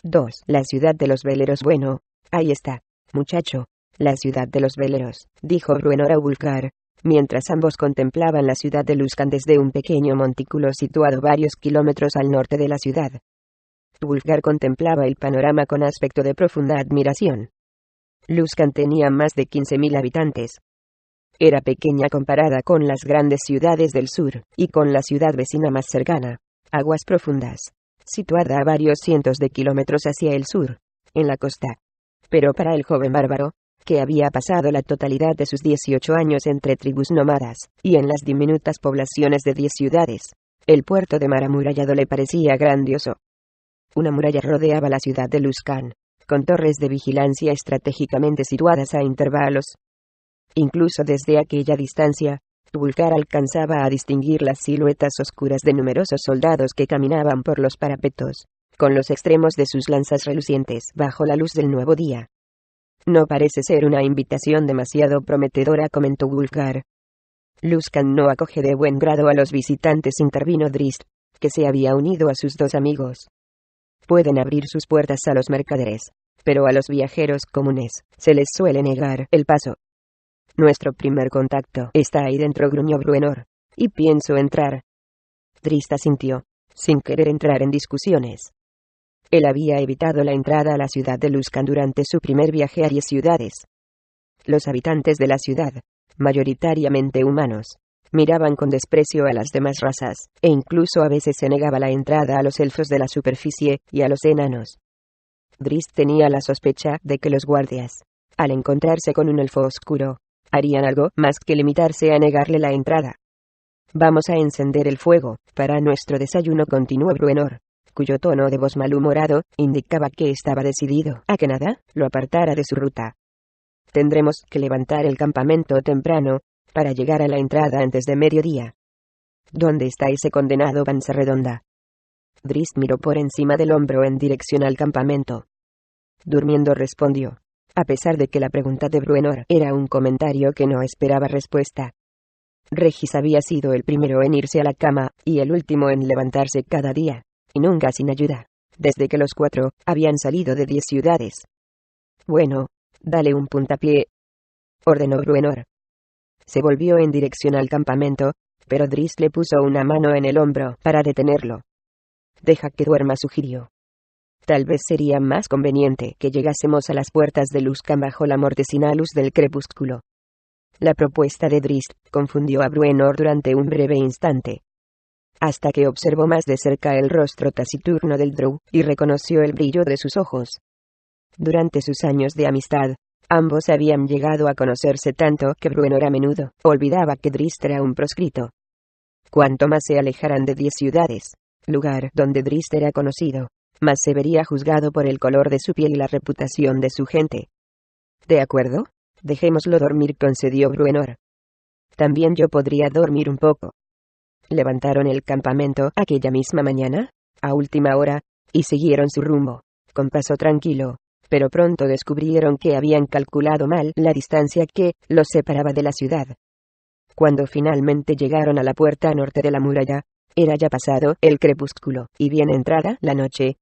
2. La ciudad de los veleros. Bueno, ahí está, muchacho, la ciudad de los veleros, dijo Bruenor a Wulfgar, mientras ambos contemplaban la ciudad de Luskan desde un pequeño montículo situado varios kilómetros al norte de la ciudad. Wulfgar contemplaba el panorama con aspecto de profunda admiración. Luskan tenía más de 15.000 habitantes. Era pequeña comparada con las grandes ciudades del sur, y con la ciudad vecina más cercana, Aguas Profundas, situada a varios cientos de kilómetros hacia el sur, en la costa. Pero para el joven bárbaro, que había pasado la totalidad de sus 18 años entre tribus nómadas, y en las diminutas poblaciones de 10 ciudades, el puerto de mar amurallado le parecía grandioso. Una muralla rodeaba la ciudad de Luskan, con torres de vigilancia estratégicamente situadas a intervalos. Incluso desde aquella distancia, Wulfgar alcanzaba a distinguir las siluetas oscuras de numerosos soldados que caminaban por los parapetos, con los extremos de sus lanzas relucientes bajo la luz del nuevo día. No parece ser una invitación demasiado prometedora, comentó Wulfgar. Luskan no acoge de buen grado a los visitantes, intervino Drist, que se había unido a sus dos amigos. Pueden abrir sus puertas a los mercaderes, pero a los viajeros comunes se les suele negar el paso. Nuestro primer contacto está ahí dentro, gruñó Bruenor, y pienso entrar. Drist asintió, sin querer entrar en discusiones. Él había evitado la entrada a la ciudad de Luskan durante su primer viaje a 10 ciudades. Los habitantes de la ciudad, mayoritariamente humanos, miraban con desprecio a las demás razas, e incluso a veces se negaba la entrada a los elfos de la superficie y a los enanos. Drist tenía la sospecha de que los guardias, al encontrarse con un elfo oscuro, harían algo más que limitarse a negarle la entrada. Vamos a encender el fuego para nuestro desayuno, continuó Bruenor, cuyo tono de voz malhumorado indicaba que estaba decidido a que nada lo apartara de su ruta. Tendremos que levantar el campamento temprano para llegar a la entrada antes de mediodía. ¿Dónde está ese condenado panza redonda? Drist miró por encima del hombro en dirección al campamento. Durmiendo, respondió, a pesar de que la pregunta de Bruenor era un comentario que no esperaba respuesta. Regis había sido el primero en irse a la cama, y el último en levantarse cada día, y nunca sin ayuda, desde que los 4 habían salido de 10 ciudades. Bueno, dale un puntapié, ordenó Bruenor. Se volvió en dirección al campamento, pero Drist le puso una mano en el hombro para detenerlo. Deja que duerma, sugirió. Tal vez sería más conveniente que llegásemos a las puertas de Luskan bajo la mortecina luz del crepúsculo. La propuesta de Drist confundió a Bruenor durante un breve instante, hasta que observó más de cerca el rostro taciturno del Drow y reconoció el brillo de sus ojos. Durante sus años de amistad, ambos habían llegado a conocerse tanto que Bruenor a menudo olvidaba que Drist era un proscrito. Cuanto más se alejaran de 10 ciudades, lugar donde Drist era conocido, más se vería juzgado por el color de su piel y la reputación de su gente. ¿De acuerdo? Dejémoslo dormir, concedió Bruenor. También yo podría dormir un poco. Levantaron el campamento aquella misma mañana, a última hora, y siguieron su rumbo, con paso tranquilo, pero pronto descubrieron que habían calculado mal la distancia que los separaba de la ciudad. Cuando finalmente llegaron a la puerta norte de la muralla, era ya pasado el crepúsculo, y bien entrada la noche.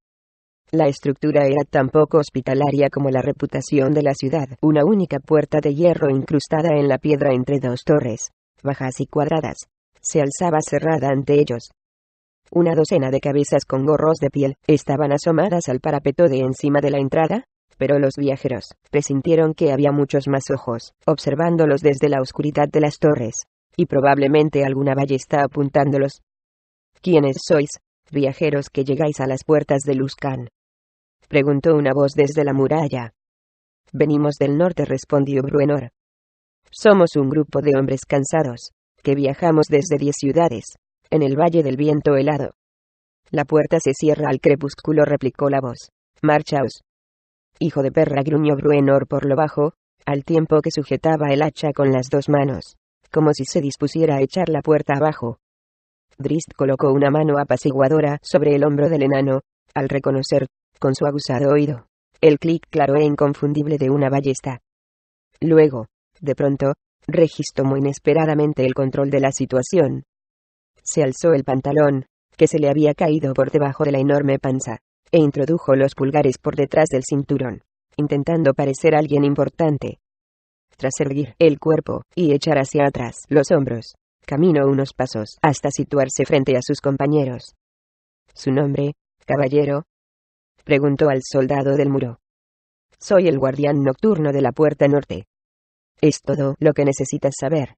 La estructura era tan poco hospitalaria como la reputación de la ciudad. Una única puerta de hierro incrustada en la piedra entre 2 torres, bajas y cuadradas, se alzaba cerrada ante ellos. Una docena de cabezas con gorros de piel estaban asomadas al parapeto de encima de la entrada, pero los viajeros presintieron que había muchos más ojos, observándolos desde la oscuridad de las torres, y probablemente alguna ballesta apuntándolos. ¿Quiénes sois, viajeros que llegáis a las puertas de Luskan?, preguntó una voz desde la muralla. Venimos del norte, respondió Bruenor. Somos un grupo de hombres cansados, que viajamos desde 10 ciudades, en el Valle del Viento Helado. La puerta se cierra al crepúsculo, replicó la voz. Marchaos. Hijo de perra, gruñó Bruenor por lo bajo, al tiempo que sujetaba el hacha con las 2 manos, como si se dispusiera a echar la puerta abajo. Drist colocó una mano apaciguadora sobre el hombro del enano, al reconocer, con su aguzado oído, el clic claro e inconfundible de una ballesta. Luego, de pronto, Regis tomó inesperadamente el control de la situación. Se alzó el pantalón, que se le había caído por debajo de la enorme panza, e introdujo los pulgares por detrás del cinturón, intentando parecer alguien importante. Tras erguir el cuerpo y echar hacia atrás los hombros, caminó unos pasos hasta situarse frente a sus compañeros. ¿Su nombre, caballero?, preguntó al soldado del muro. Soy el guardián nocturno de la puerta norte. ¿Es todo lo que necesitas saber?,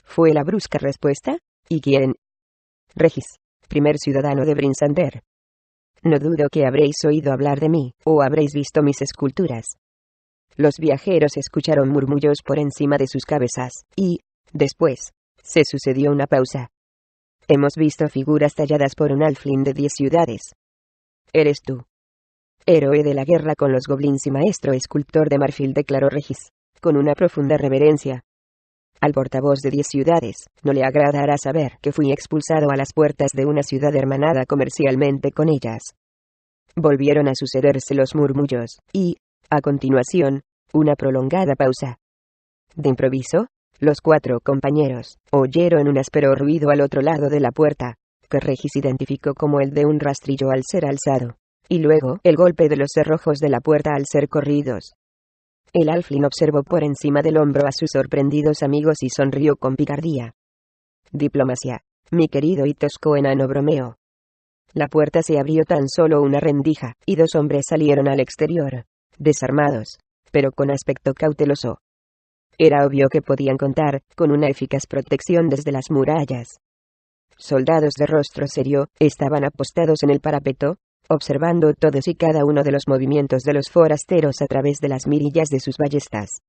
fue la brusca respuesta. ¿Y quién? Regis, primer ciudadano de Brinsander. No dudo que habréis oído hablar de mí, o habréis visto mis esculturas. Los viajeros escucharon murmullos por encima de sus cabezas, y, después, se sucedió una pausa. Hemos visto figuras talladas por un alfling de 10 ciudades. ¿Eres tú? Héroe de la guerra con los goblins y maestro escultor de marfil, declaró Regis, con una profunda reverencia. Al portavoz de 10 ciudades, no le agradará saber que fui expulsado a las puertas de una ciudad hermanada comercialmente con ellas. Volvieron a sucederse los murmullos, y, a continuación, una prolongada pausa. De improviso, los 4 compañeros oyeron un áspero ruido al otro lado de la puerta, que Regis identificó como el de un rastrillo al ser alzado, y luego el golpe de los cerrojos de la puerta al ser corridos. El alfling observó por encima del hombro a sus sorprendidos amigos y sonrió con picardía. Diplomacia, mi querido y tosco enano, bromeó. La puerta se abrió tan solo una rendija, y 2 hombres salieron al exterior, desarmados, pero con aspecto cauteloso. Era obvio que podían contar con una eficaz protección desde las murallas. Soldados de rostro serio estaban apostados en el parapeto, observando todos y cada uno de los movimientos de los forasteros a través de las mirillas de sus ballestas.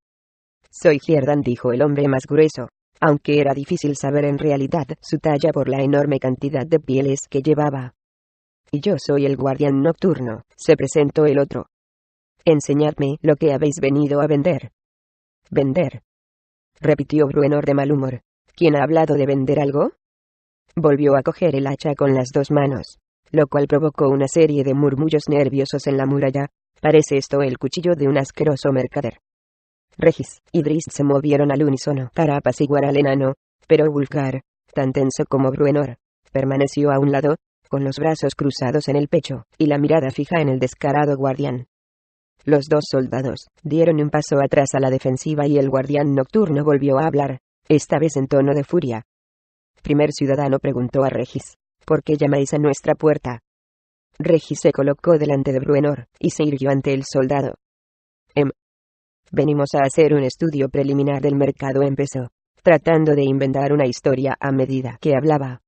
Soy Hierdan, dijo el hombre más grueso, aunque era difícil saber en realidad su talla por la enorme cantidad de pieles que llevaba. Y yo soy el guardián nocturno, se presentó el otro. Enseñadme lo que habéis venido a vender. ¿Vender?, repitió Bruenor de mal humor. ¿Quién ha hablado de vender algo? Volvió a coger el hacha con las 2 manos, lo cual provocó una serie de murmullos nerviosos en la muralla. Parece esto el cuchillo de un asqueroso mercader. Regis y Drizzt se movieron al unísono para apaciguar al enano, pero Wulfgar, tan tenso como Bruenor, permaneció a un lado, con los brazos cruzados en el pecho, y la mirada fija en el descarado guardián. Los 2 soldados dieron un paso atrás a la defensiva y el guardián nocturno volvió a hablar, esta vez en tono de furia. Primer ciudadano, preguntó a Regis, ¿por qué llamáis a nuestra puerta? Regis se colocó delante de Bruenor, y se irguió ante el soldado. Venimos a hacer un estudio preliminar del mercado, empezó, tratando de inventar una historia a medida que hablaba.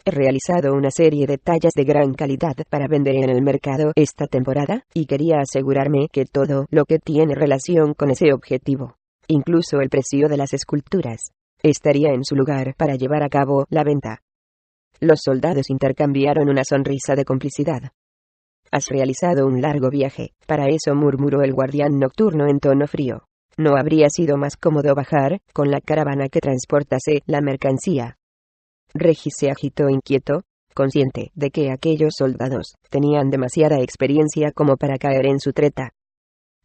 He realizado una serie de tallas de gran calidad para vender en el mercado esta temporada, y quería asegurarme que todo lo que tiene relación con ese objetivo, incluso el precio de las esculturas, estaría en su lugar para llevar a cabo la venta. Los soldados intercambiaron una sonrisa de complicidad. Has realizado un largo viaje, para eso, murmuró el guardián nocturno en tono frío. ¿No habría sido más cómodo bajar con la caravana que transportase la mercancía? Regis se agitó inquieto, consciente de que aquellos soldados tenían demasiada experiencia como para caer en su treta.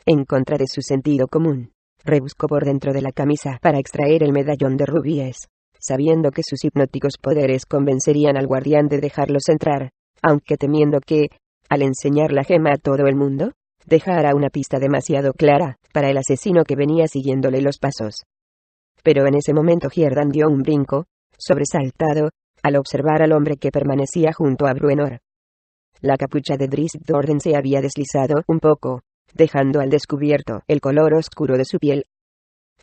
En contra de su sentido común, rebuscó por dentro de la camisa para extraer el medallón de rubíes, sabiendo que sus hipnóticos poderes convencerían al guardián de dejarlos entrar, aunque temiendo que, al enseñar la gema a todo el mundo, dejara una pista demasiado clara para el asesino que venía siguiéndole los pasos. Pero en ese momento Hierdan dio un brinco, sobresaltado, al observar al hombre que permanecía junto a Bruenor. La capucha de Drizzt Do'Urden se había deslizado un poco, dejando al descubierto el color oscuro de su piel.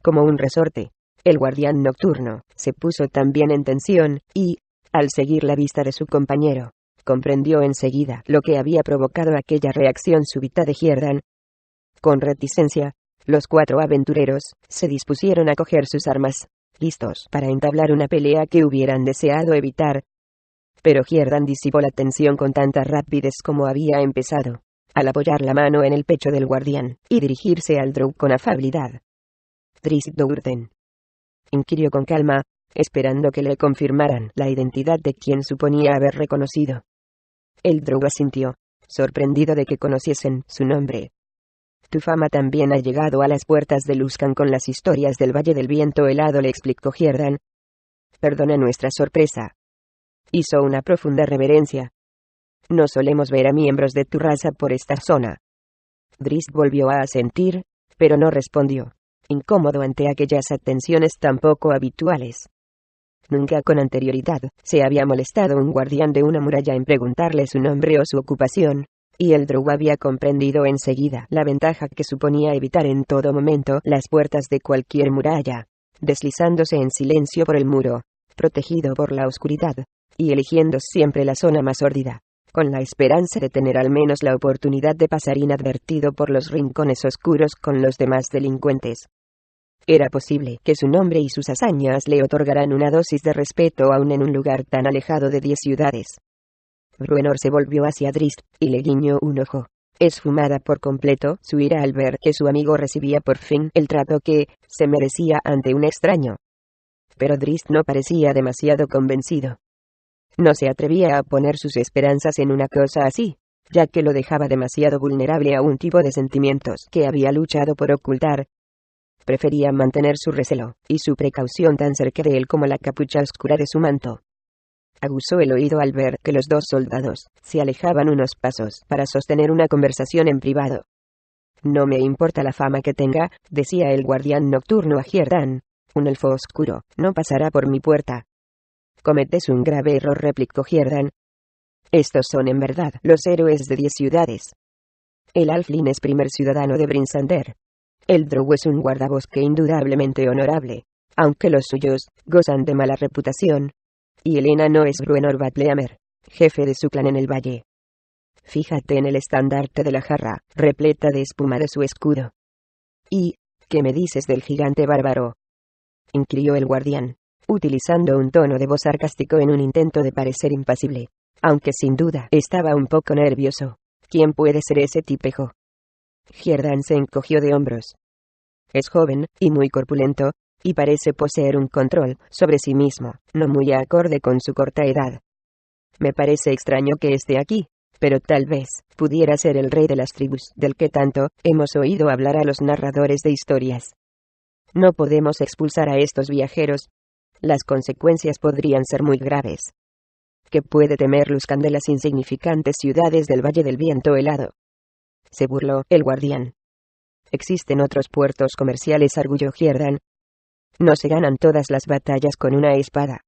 Como un resorte, el guardián nocturno se puso también en tensión, y, al seguir la vista de su compañero, comprendió enseguida lo que había provocado aquella reacción súbita de Hierdan. Con reticencia, los 4 aventureros se dispusieron a coger sus armas, listos para entablar una pelea que hubieran deseado evitar. Pero Hierdan disipó la tensión con tanta rapidez como había empezado, al apoyar la mano en el pecho del guardián, y dirigirse al Drow con afabilidad. Drizzt Do'Urden, inquirió con calma, esperando que le confirmaran la identidad de quien suponía haber reconocido. El Drow asintió, sorprendido de que conociesen su nombre. Tu fama también ha llegado a las puertas de Luskan con las historias del Valle del Viento Helado, le explicó Hierdan. Perdona nuestra sorpresa. Hizo una profunda reverencia. No solemos ver a miembros de tu raza por esta zona. Drizzt volvió a asentir, pero no respondió, incómodo ante aquellas atenciones tan poco habituales. Nunca con anterioridad se había molestado un guardián de una muralla en preguntarle su nombre o su ocupación, y el drow había comprendido enseguida la ventaja que suponía evitar en todo momento las puertas de cualquier muralla, deslizándose en silencio por el muro, protegido por la oscuridad, y eligiendo siempre la zona más sórdida, con la esperanza de tener al menos la oportunidad de pasar inadvertido por los rincones oscuros con los demás delincuentes. Era posible que su nombre y sus hazañas le otorgaran una dosis de respeto aún en un lugar tan alejado de 10 ciudades. Bruenor se volvió hacia Drizzt, y le guiñó un ojo. Esfumada por completo su ira al ver que su amigo recibía por fin el trato que se merecía ante un extraño. Pero Drizzt no parecía demasiado convencido. No se atrevía a poner sus esperanzas en una cosa así, ya que lo dejaba demasiado vulnerable a un tipo de sentimientos que había luchado por ocultar. Prefería mantener su recelo y su precaución tan cerca de él como la capucha oscura de su manto. Aguzó el oído al ver que los dos soldados se alejaban unos pasos para sostener una conversación en privado. No me importa la fama que tenga, decía el guardián nocturno a Hierdan. Un elfo oscuro no pasará por mi puerta. Cometes un grave error, replicó Hierdan. Estos son en verdad los héroes de 10 ciudades. El Alfling es primer ciudadano de Brinsander. El drow es un guardabosque indudablemente honorable, aunque los suyos gozan de mala reputación. Y el enano es Bruenor Batleamer, jefe de su clan en el valle. Fíjate en el estandarte de la jarra, repleta de espuma de su escudo. ¿Y qué me dices del gigante bárbaro?, inquirió el guardián, utilizando un tono de voz sarcástico en un intento de parecer impasible, aunque sin duda estaba un poco nervioso. ¿Quién puede ser ese tipejo? Hierdan se encogió de hombros. Es joven, y muy corpulento, y parece poseer un control sobre sí mismo, no muy acorde con su corta edad. Me parece extraño que esté aquí, pero tal vez pudiera ser el rey de las tribus del que tanto hemos oído hablar a los narradores de historias. No podemos expulsar a estos viajeros. Las consecuencias podrían ser muy graves. ¿Qué puede temer Luskan de las insignificantes ciudades del Valle del Viento Helado?, se burló el guardián. Existen otros puertos comerciales, arguyó Hierdan. No se ganan todas las batallas con una espada.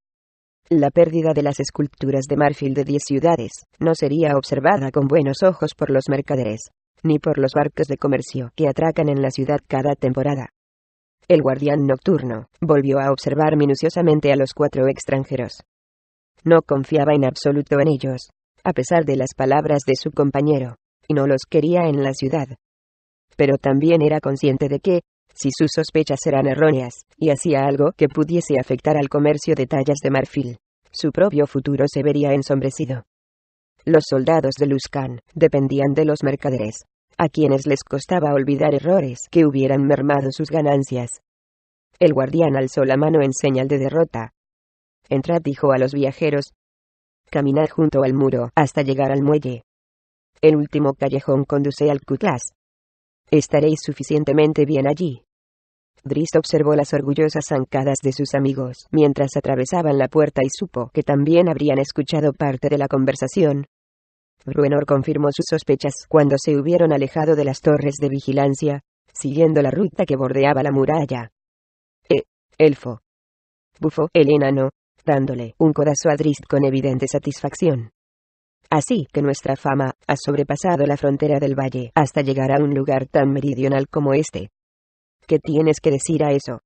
La pérdida de las esculturas de marfil de 10 ciudades no sería observada con buenos ojos por los mercaderes, ni por los barcos de comercio que atracan en la ciudad cada temporada. El guardián nocturno volvió a observar minuciosamente a los 4 extranjeros. No confiaba en absoluto en ellos, a pesar de las palabras de su compañero, y no los quería en la ciudad. Pero también era consciente de que, si sus sospechas eran erróneas, y hacía algo que pudiese afectar al comercio de tallas de marfil, su propio futuro se vería ensombrecido. Los soldados de Luskan dependían de los mercaderes, a quienes les costaba olvidar errores que hubieran mermado sus ganancias. El guardián alzó la mano en señal de derrota. Entrad, dijo a los viajeros. Caminad junto al muro hasta llegar al muelle. El último callejón conduce al Cutlass. Estaréis suficientemente bien allí. Drizzt observó las orgullosas zancadas de sus amigos mientras atravesaban la puerta y supo que también habrían escuchado parte de la conversación. Bruenor confirmó sus sospechas cuando se hubieron alejado de las torres de vigilancia, siguiendo la ruta que bordeaba la muralla. Elfo, bufó el enano, dándole un codazo a Drizzt con evidente satisfacción. Así que nuestra fama ha sobrepasado la frontera del valle hasta llegar a un lugar tan meridional como este. ¿Qué tienes que decir a eso?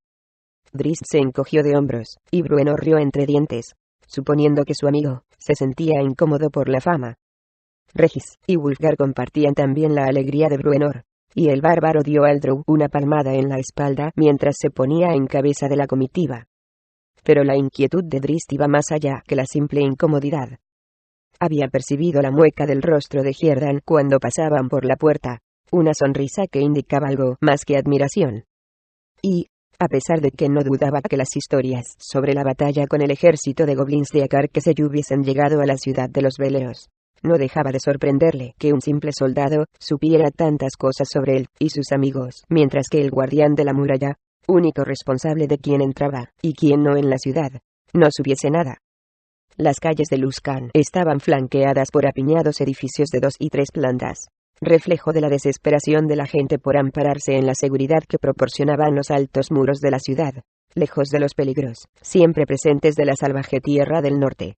Drizzt se encogió de hombros, y Bruenor rió entre dientes, suponiendo que su amigo se sentía incómodo por la fama. Regis y Wulfgar compartían también la alegría de Bruenor, y el bárbaro dio al drow una palmada en la espalda mientras se ponía en cabeza de la comitiva. Pero la inquietud de Drizzt iba más allá que la simple incomodidad. Había percibido la mueca del rostro de Hierdan cuando pasaban por la puerta, una sonrisa que indicaba algo más que admiración. Y, a pesar de que no dudaba que las historias sobre la batalla con el ejército de goblins de Akarkesei hubiesen llegado a la ciudad de los veleros, no dejaba de sorprenderle que un simple soldado supiera tantas cosas sobre él y sus amigos, mientras que el guardián de la muralla, único responsable de quién entraba y quién no en la ciudad, no supiese nada. Las calles de Luskan estaban flanqueadas por apiñados edificios de 2 y 3 plantas, reflejo de la desesperación de la gente por ampararse en la seguridad que proporcionaban los altos muros de la ciudad, lejos de los peligros, siempre presentes de la salvaje tierra del norte.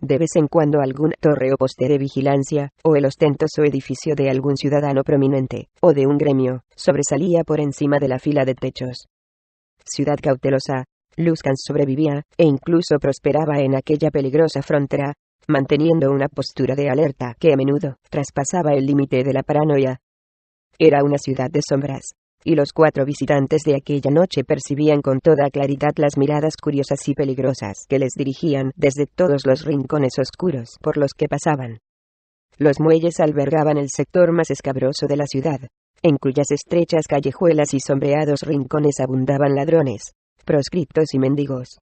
De vez en cuando alguna torre o poste de vigilancia, o el ostentoso edificio de algún ciudadano prominente, o de un gremio, sobresalía por encima de la fila de techos. Ciudad cautelosa, Luskan sobrevivía, e incluso prosperaba en aquella peligrosa frontera, manteniendo una postura de alerta que a menudo traspasaba el límite de la paranoia. Era una ciudad de sombras, y los 4 visitantes de aquella noche percibían con toda claridad las miradas curiosas y peligrosas que les dirigían desde todos los rincones oscuros por los que pasaban. Los muelles albergaban el sector más escabroso de la ciudad, en cuyas estrechas callejuelas y sombreados rincones abundaban ladrones, proscriptos y mendigos.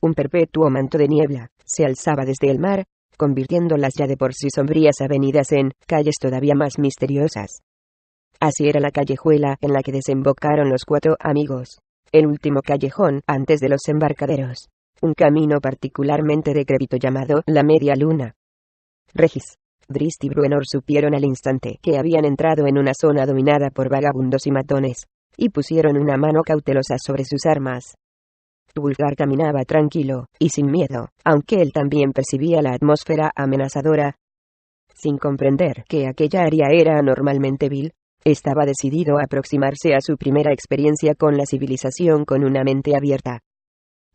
Un perpetuo manto de niebla se alzaba desde el mar, convirtiendo las ya de por sí sombrías avenidas en calles todavía más misteriosas. Así era la callejuela en la que desembocaron los 4 amigos, el último callejón antes de los embarcaderos, un camino particularmente decrépito llamado la Media Luna. Regis, Drizzt y Bruenor supieron al instante que habían entrado en una zona dominada por vagabundos y matones, y pusieron una mano cautelosa sobre sus armas. Wulfgar caminaba tranquilo y sin miedo, aunque él también percibía la atmósfera amenazadora. Sin comprender que aquella área era anormalmente vil, estaba decidido a aproximarse a su primera experiencia con la civilización con una mente abierta.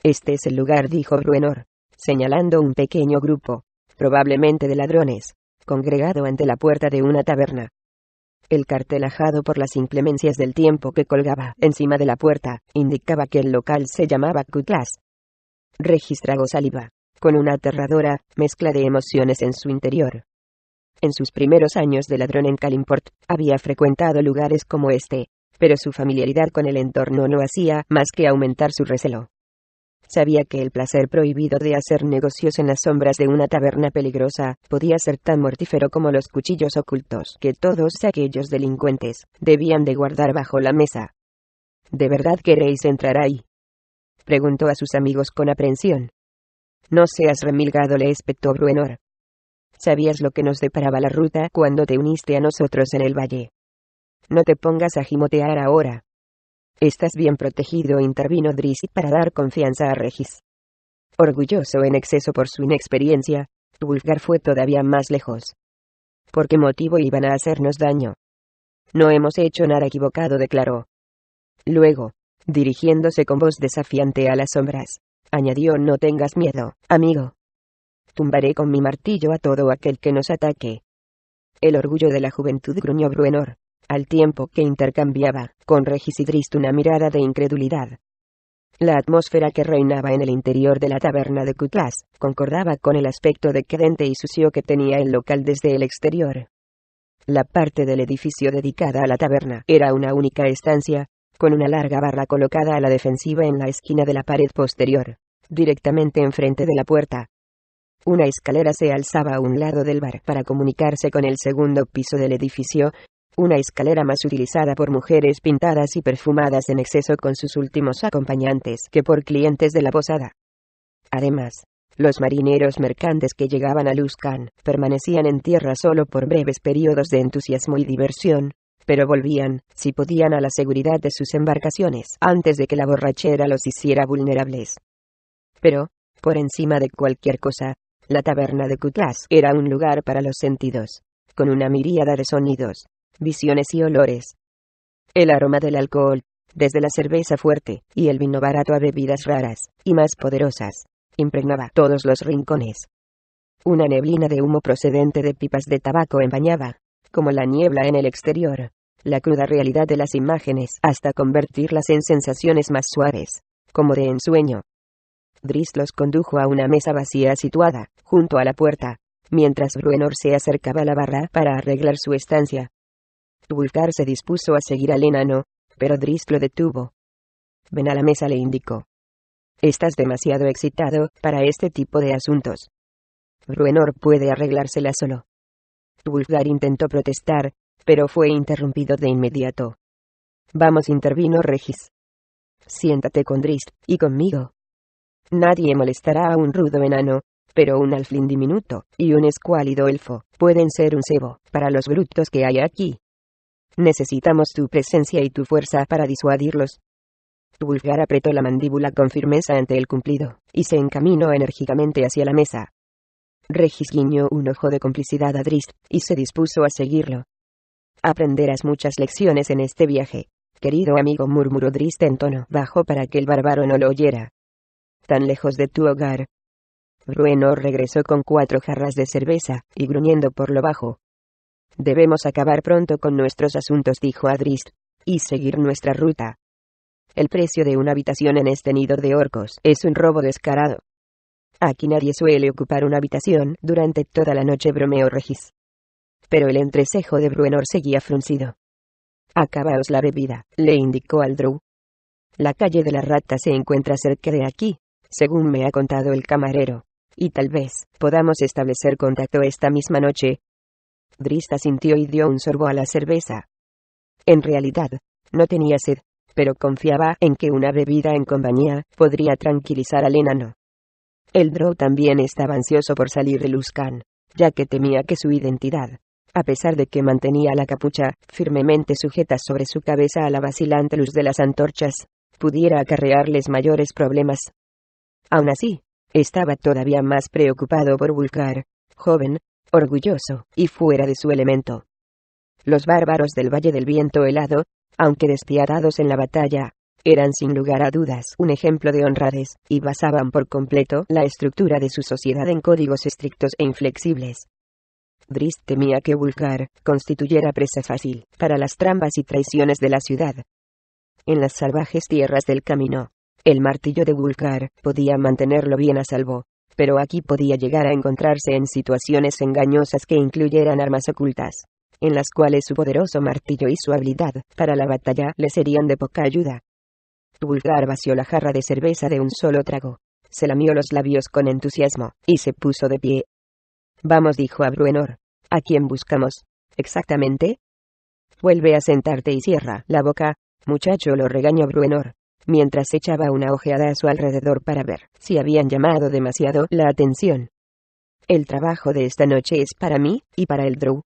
Este es el lugar, dijo Bruenor, señalando un pequeño grupo, probablemente de ladrones, congregado ante la puerta de una taberna. El cartel ajado por las inclemencias del tiempo que colgaba encima de la puerta indicaba que el local se llamaba Cutlass. Regis tragó saliva, con una aterradora mezcla de emociones en su interior. En sus primeros años de ladrón en Calimport, había frecuentado lugares como este, pero su familiaridad con el entorno no hacía más que aumentar su recelo. Sabía que el placer prohibido de hacer negocios en las sombras de una taberna peligrosa podía ser tan mortífero como los cuchillos ocultos que todos aquellos delincuentes debían de guardar bajo la mesa. ¿De verdad queréis entrar ahí?, preguntó a sus amigos con aprensión. No seas remilgado, le espetó Bruenor. Sabías lo que nos deparaba la ruta cuando te uniste a nosotros en el valle. No te pongas a gimotear ahora. Estás bien protegido, intervino Drizzt para dar confianza a Regis. Orgulloso en exceso por su inexperiencia, Wulfgar fue todavía más lejos. ¿Por qué motivo iban a hacernos daño? No hemos hecho nada equivocado, declaró. Luego, dirigiéndose con voz desafiante a las sombras, añadió: no tengas miedo, amigo. Tumbaré con mi martillo a todo aquel que nos ataque. El orgullo de la juventud, gruñó Bruenor, al tiempo que intercambiaba con Regis y Drizzt una mirada de incredulidad. La atmósfera que reinaba en el interior de la taberna de Cutlass concordaba con el aspecto decadente y sucio que tenía el local desde el exterior. La parte del edificio dedicada a la taberna era una única estancia, con una larga barra colocada a la defensiva en la esquina de la pared posterior, directamente enfrente de la puerta. Una escalera se alzaba a un lado del bar para comunicarse con el segundo piso del edificio, una escalera más utilizada por mujeres pintadas y perfumadas en exceso con sus últimos acompañantes que por clientes de la posada. Además, los marineros mercantes que llegaban a Luskan permanecían en tierra solo por breves periodos de entusiasmo y diversión, pero volvían, si podían, a la seguridad de sus embarcaciones antes de que la borrachera los hiciera vulnerables. Pero, por encima de cualquier cosa, la taberna de Cutlass era un lugar para los sentidos, con una miríada de sonidos, visiones y olores. El aroma del alcohol, desde la cerveza fuerte y el vino barato a bebidas raras y más poderosas, impregnaba todos los rincones. Una neblina de humo procedente de pipas de tabaco empañaba, como la niebla en el exterior, la cruda realidad de las imágenes hasta convertirlas en sensaciones más suaves, como de ensueño. Drizzt los condujo a una mesa vacía situada junto a la puerta, mientras Bruenor se acercaba a la barra para arreglar su estancia. Wulfgar se dispuso a seguir al enano, pero Drizzt lo detuvo. Ven a la mesa, le indicó. Estás demasiado excitado para este tipo de asuntos. Bruenor puede arreglársela solo. Wulfgar intentó protestar, pero fue interrumpido de inmediato. Vamos, intervino Regis. Siéntate con Drizzt y conmigo. Nadie molestará a un rudo enano, pero un alflin diminuto y un escuálido elfo pueden ser un cebo para los brutos que hay aquí. Necesitamos tu presencia y tu fuerza para disuadirlos. Wulfgar apretó la mandíbula con firmeza ante el cumplido, y se encaminó enérgicamente hacia la mesa. Regis guiñó un ojo de complicidad a Drizzt, y se dispuso a seguirlo. Aprenderás muchas lecciones en este viaje, querido amigo, murmuró Drizzt en tono bajo para que el bárbaro no lo oyera. Tan lejos de tu hogar. Bruenor regresó con 4 jarras de cerveza, y gruñendo por lo bajo. Debemos acabar pronto con nuestros asuntos, dijo a Drizzt, y seguir nuestra ruta. El precio de una habitación en este nido de orcos es un robo descarado. Aquí nadie suele ocupar una habitación durante toda la noche, bromeó Regis. Pero el entrecejo de Bruenor seguía fruncido. Acabaos la bebida, le indicó al Drow. La calle de la rata se encuentra cerca de aquí, según me ha contado el camarero, y tal vez podamos establecer contacto esta misma noche. Drizzt asintió y dio un sorbo a la cerveza. En realidad, no tenía sed, pero confiaba en que una bebida en compañía podría tranquilizar al enano. El Drow también estaba ansioso por salir de Luskan, ya que temía que su identidad, a pesar de que mantenía la capucha firmemente sujeta sobre su cabeza a la vacilante luz de las antorchas, pudiera acarrearles mayores problemas. Aún así, estaba todavía más preocupado por Wulfgar, joven, orgulloso y fuera de su elemento. Los bárbaros del Valle del Viento Helado, aunque despiadados en la batalla, eran sin lugar a dudas un ejemplo de honradez, y basaban por completo la estructura de su sociedad en códigos estrictos e inflexibles. Drizzt temía que Wulfgar constituyera presa fácil para las trampas y traiciones de la ciudad. En las salvajes tierras del camino, el martillo de Wulfgar podía mantenerlo bien a salvo, pero aquí podía llegar a encontrarse en situaciones engañosas que incluyeran armas ocultas, en las cuales su poderoso martillo y su habilidad para la batalla le serían de poca ayuda. Wulfgar vació la jarra de cerveza de un solo trago, se lamió los labios con entusiasmo, y se puso de pie. Vamos, dijo a Bruenor. ¿A quién buscamos? ¿Exactamente? Vuelve a sentarte y cierra la boca, muchacho, lo regañó Bruenor, mientras echaba una ojeada a su alrededor para ver si habían llamado demasiado la atención. El trabajo de esta noche es para mí, y para el Drow.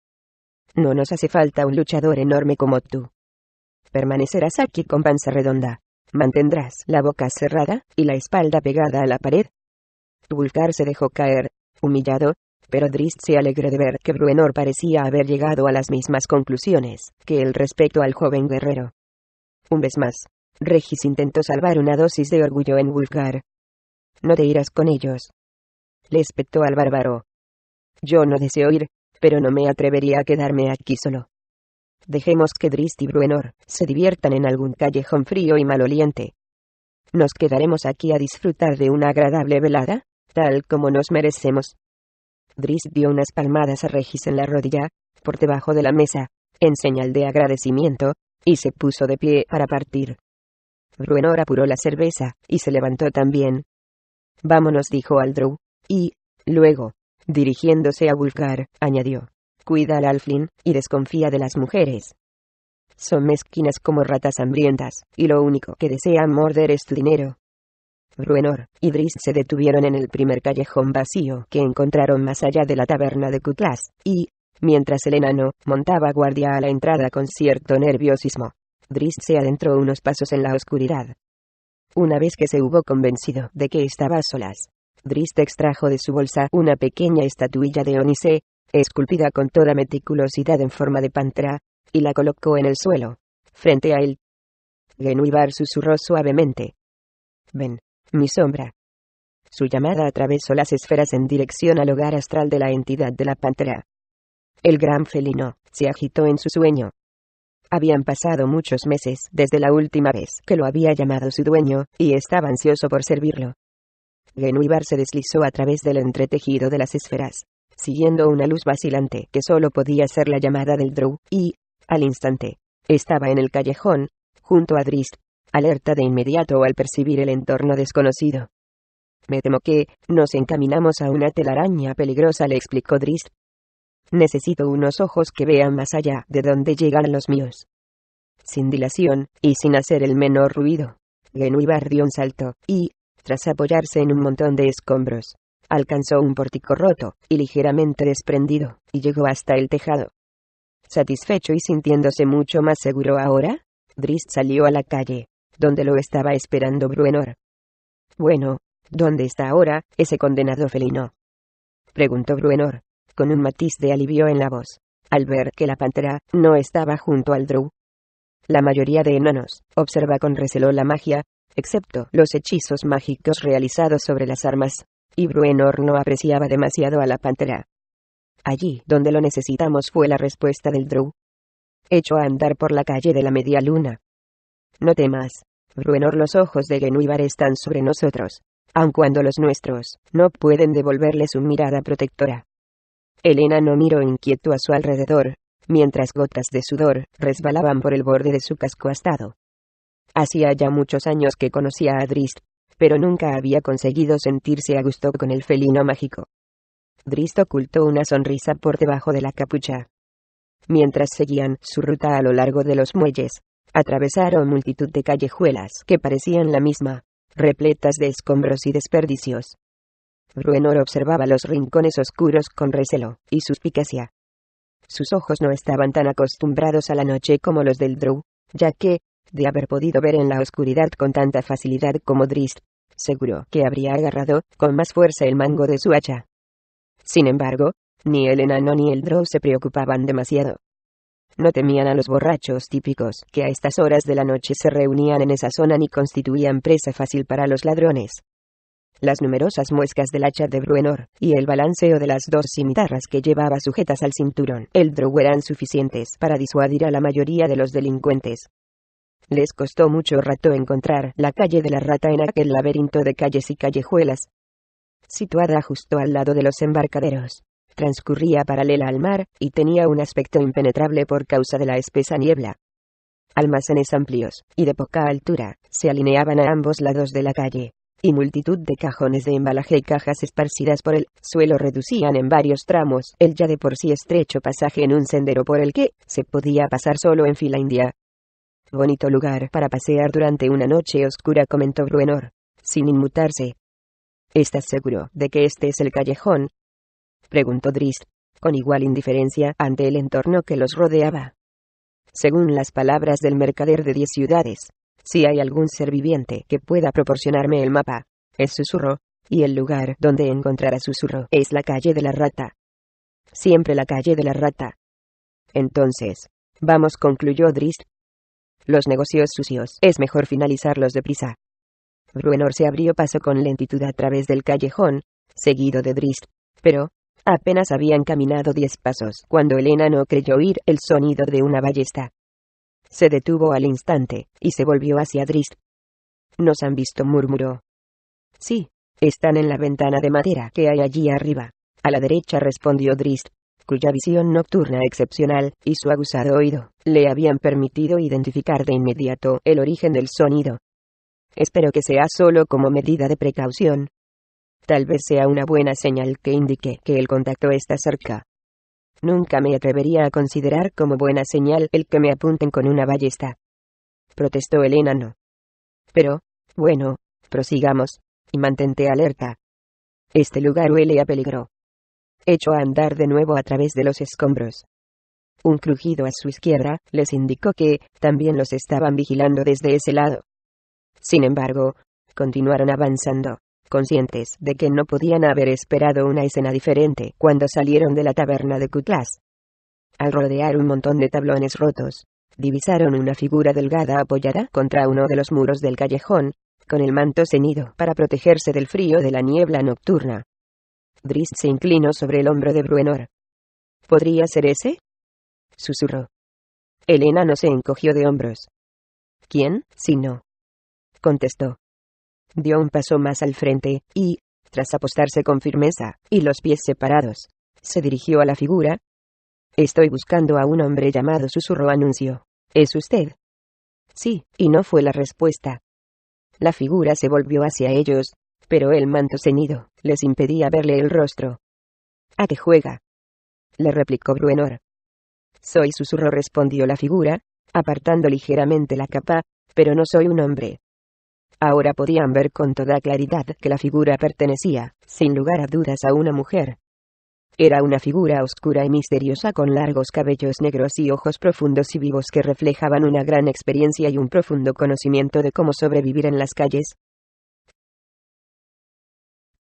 No nos hace falta un luchador enorme como tú. Permanecerás aquí con panza redonda. Mantendrás la boca cerrada y la espalda pegada a la pared. Wulfgar se dejó caer, humillado, pero Drizzt se alegró de ver que Bruenor parecía haber llegado a las mismas conclusiones que él respecto al joven guerrero. Un vez más, Regis intentó salvar una dosis de orgullo en Wulfgar. No te irás con ellos, le espetó al bárbaro. Yo no deseo ir, pero no me atrevería a quedarme aquí solo. Dejemos que Drizzt y Bruenor se diviertan en algún callejón frío y maloliente. Nos quedaremos aquí a disfrutar de una agradable velada, tal como nos merecemos. Drizzt dio unas palmadas a Regis en la rodilla, por debajo de la mesa, en señal de agradecimiento, y se puso de pie para partir. Bruenor apuró la cerveza, y se levantó también. Vámonos, dijo al Drow, y, luego, dirigiéndose a Wulfgar, añadió. Cuida al Alflin, y desconfía de las mujeres. Son mezquinas como ratas hambrientas, y lo único que desean morder es tu dinero. Bruenor y Drizzt se detuvieron en el primer callejón vacío que encontraron más allá de la taberna de Cutlass, y, mientras el enano montaba guardia a la entrada con cierto nerviosismo, Drizzt se adentró unos pasos en la oscuridad. Una vez que se hubo convencido de que estaba a solas, Drizzt extrajo de su bolsa una pequeña estatuilla de ónice, esculpida con toda meticulosidad en forma de pantera, y la colocó en el suelo, frente a él. Genulvar susurró suavemente. Ven, mi sombra. Su llamada atravesó las esferas en dirección al hogar astral de la entidad de la pantera. El gran felino se agitó en su sueño. Habían pasado muchos meses desde la última vez que lo había llamado su dueño, y estaba ansioso por servirlo. Genulvar se deslizó a través del entretejido de las esferas, siguiendo una luz vacilante que solo podía ser la llamada del Drow, y, al instante, estaba en el callejón, junto a Drizzt, alerta de inmediato al percibir el entorno desconocido. Me temo que nos encaminamos a una telaraña peligrosa, le explicó Drizzt. Necesito unos ojos que vean más allá de donde llegan los míos. Sin dilación, y sin hacer el menor ruido, Genulvar dio un salto, y, tras apoyarse en un montón de escombros, alcanzó un pórtico roto y ligeramente desprendido, y llegó hasta el tejado. Satisfecho y sintiéndose mucho más seguro ahora, Drizzt salió a la calle, donde lo estaba esperando Bruenor. «Bueno, ¿dónde está ahora ese condenado felino?», preguntó Bruenor, con un matiz de alivio en la voz, al ver que la pantera no estaba junto al drow. La mayoría de enanos observa con recelo la magia, excepto los hechizos mágicos realizados sobre las armas, y Bruenor no apreciaba demasiado a la pantera. «Allí donde lo necesitamos», fue la respuesta del drow. «Echó a andar por la calle de la media luna». «No temas, Bruenor, los ojos de Genuibar están sobre nosotros, aun cuando los nuestros no pueden devolverle su mirada protectora». El enano miró inquieto a su alrededor, mientras gotas de sudor resbalaban por el borde de su casco astado. Hacía ya muchos años que conocía a Drizzt, pero nunca había conseguido sentirse a gusto con el felino mágico. Drizzt ocultó una sonrisa por debajo de la capucha. Mientras seguían su ruta a lo largo de los muelles, atravesaron multitud de callejuelas que parecían la misma, repletas de escombros y desperdicios. Bruenor observaba los rincones oscuros con recelo y suspicacia. Sus ojos no estaban tan acostumbrados a la noche como los del drow, ya que, de haber podido ver en la oscuridad con tanta facilidad como Drizzt, seguro que habría agarrado con más fuerza el mango de su hacha. Sin embargo, ni el enano ni el drow se preocupaban demasiado. No temían a los borrachos típicos que a estas horas de la noche se reunían en esa zona ni constituían presa fácil para los ladrones. Las numerosas muescas del hacha de Bruenor y el balanceo de las dos cimitarras que llevaba sujetas al cinturón el drow eran suficientes para disuadir a la mayoría de los delincuentes. Les costó mucho rato encontrar la calle de la Rata en aquel laberinto de calles y callejuelas. Situada justo al lado de los embarcaderos, transcurría paralela al mar y tenía un aspecto impenetrable por causa de la espesa niebla. Almacenes amplios y de poca altura se alineaban a ambos lados de la calle, y multitud de cajones de embalaje y cajas esparcidas por el suelo reducían en varios tramos el ya de por sí estrecho pasaje en un sendero por el que se podía pasar solo en fila india. «Bonito lugar para pasear durante una noche oscura», comentó Bruenor, sin inmutarse. «¿Estás seguro de que este es el callejón?», preguntó Drizzt, con igual indiferencia ante el entorno que los rodeaba. «Según las palabras del mercader de 10 ciudades, si hay algún ser viviente que pueda proporcionarme el mapa, es Susurro, y el lugar donde encontrar a Susurro es la calle de la Rata. Siempre la calle de la Rata». «Entonces, vamos», concluyó Drizzt. «Los negocios sucios es mejor finalizarlos deprisa». Bruenor se abrió paso con lentitud a través del callejón, seguido de Drizzt, pero apenas habían caminado 10 pasos cuando el enano creyó oír el sonido de una ballesta. Se detuvo al instante y se volvió hacia Drizzt. «Nos han visto», murmuró. «Sí, están en la ventana de madera que hay allí arriba, a la derecha», respondió Drizzt, cuya visión nocturna excepcional y su aguzado oído le habían permitido identificar de inmediato el origen del sonido. «Espero que sea solo como medida de precaución. Tal vez sea una buena señal que indique que el contacto está cerca. Nunca me atrevería a considerar como buena señal el que me apunten con una ballesta», protestó el enano. «Pero, bueno, prosigamos, y mantente alerta. Este lugar huele a peligro». Echó a andar de nuevo a través de los escombros. Un crujido a su izquierda les indicó que también los estaban vigilando desde ese lado. Sin embargo, continuaron avanzando, conscientes de que no podían haber esperado una escena diferente cuando salieron de la taberna de Cutlass. Al rodear un montón de tablones rotos, divisaron una figura delgada apoyada contra uno de los muros del callejón, con el manto ceñido para protegerse del frío de la niebla nocturna. Drizzt se inclinó sobre el hombro de Bruenor. «¿Podría ser ese?», susurró. El enano se encogió de hombros. «¿Quién, si no?», contestó. Dio un paso más al frente, y, tras apostarse con firmeza, y los pies separados, se dirigió a la figura. «Estoy buscando a un hombre llamado Susurro», anunció. «¿Es usted?». «Sí», y no fue la respuesta. La figura se volvió hacia ellos, pero el manto ceñido les impedía verle el rostro. «¿A qué juega?», le replicó Bruenor. «Soy Susurro», respondió la figura, apartando ligeramente la capa, «pero no soy un hombre». Ahora podían ver con toda claridad que la figura pertenecía, sin lugar a dudas, a una mujer. Era una figura oscura y misteriosa con largos cabellos negros y ojos profundos y vivos que reflejaban una gran experiencia y un profundo conocimiento de cómo sobrevivir en las calles.